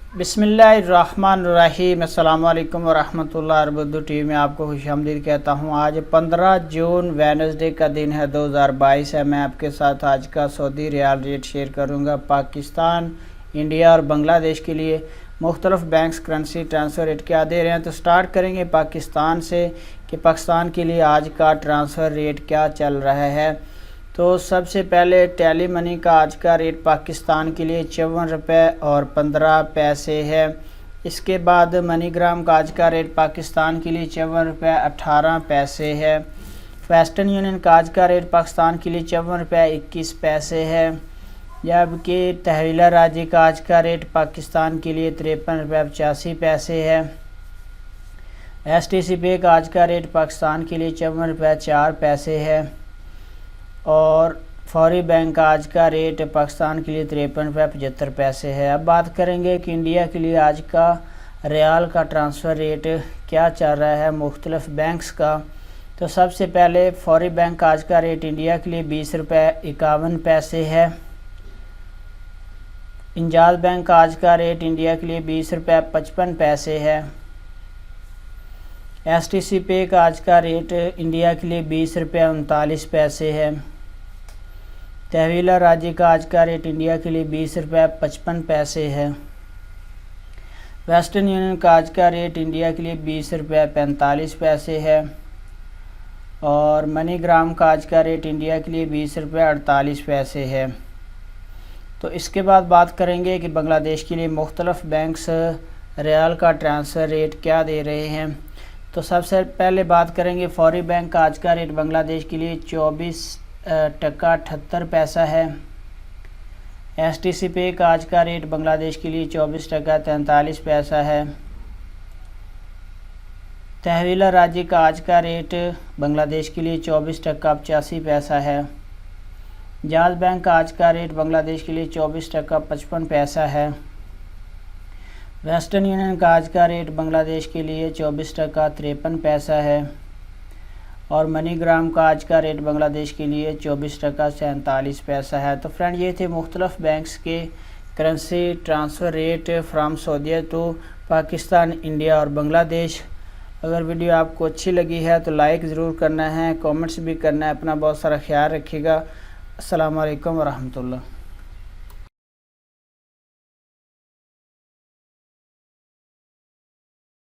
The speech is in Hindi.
बिस्मिल्लाहिर्रहमानिर्रहीम। अस्सलामु अलैकुम वरहमतुल्लाहि वबरकातुहू। टीवी में आपको खुशामदीद कहता हूँ। आज 15 जून वेडनेसडे का दिन है, 2022 है। मैं आपके साथ आज का सऊदी रियाल रेट शेयर करूँगा। पाकिस्तान, इंडिया और बांग्लादेश के लिए मुख्तलिफ बैंक्स करेंसी ट्रांसफ़र रेट क्या दे रहे हैं। तो स्टार्ट करेंगे पाकिस्तान से कि पाकिस्तान के लिए आज का ट्रांसफ़र रेट क्या चल रहा है। तो सबसे पहले टेली मनी का आज का रेट पाकिस्तान के लिए 54 रुपये और 15 पैसे है। इसके बाद मनीग्राम का आज का रेट पाकिस्तान के लिए 54 रुपये 18 पैसे है। वेस्टर्न यूनियन का आज का रेट पाकिस्तान के लिए 54 रुपये 21 पैसे है। जबकि तहवीला राजी का आज का रेट पाकिस्तान के लिए 53 रुपये 85 पैसे है। STC पे का आज का रेट पाकिस्तान के लिए 54 रुपये 4 पैसे है। और फौरी बैंक का आज का रेट पाकिस्तान के लिए 53 रुपये 75 पैसे है। अब बात करेंगे कि इंडिया के लिए आज का रियाल का ट्रांसफ़र रेट क्या चल रहा है मुख्तलिफ बैंक्स का। तो सबसे पहले फौरी बैंक का आज का रेट इंडिया के लिए 20 रुपये 51 पैसे है। इंजाज बैंक का आज का रेट इंडिया के लिए 20 रुपये 55 पैसे है। STC पे का आज का रेट इंडिया के लिए 20 रुपये 39 पैसे है। तहवीला राजी का आज का रेट इंडिया के लिए 20 रुपये 55 पैसे है। वेस्टर्न यूनियन का आज का रेट इंडिया के लिए 20 रुपये 45 पैसे है। और मनीग्राम का आज का रेट इंडिया के लिए 20 रुपये 48 पैसे है। तो इसके बाद बात करेंगे कि बांग्लादेश के लिए मुख्तलिफ बैंक्स रियाल का ट्रांसफ़र रेट क्या दे रहे हैं। तो सबसे पहले बात करेंगे फौरी बैंक का आज का रेट बांग्लादेश के लिए 24 टका 78 पैसा है। STC पे का आज का रेट बांग्लादेश के लिए 24 टका 43 पैसा है। तहवीला राजी का आज का रेट बांग्लादेश के लिए 24 टका 85 पैसा है। जाज बैंक का आज का रेट बांग्लादेश के लिए 24 टका 55 पैसा है। वेस्टर्न यूनियन का आज का रेट बांग्लादेश के लिए 24 टका 53 पैसा है। और मनीग्राम का आज का रेट बांग्लादेश के लिए 24 टका 47 पैसा है। तो फ्रेंड, ये थे मुख्तलिफ बैंक्स के करेंसी ट्रांसफ़र रेट फ्राम सऊदीया टू पाकिस्तान, इंडिया और बांग्लादेश। अगर वीडियो आपको अच्छी लगी है तो लाइक ज़रूर करना है, कमेंट्स भी करना है। अपना बहुत सारा ख्याल रखिएगा। अस्सलामु अलैकुम वरहमतुल्लाह।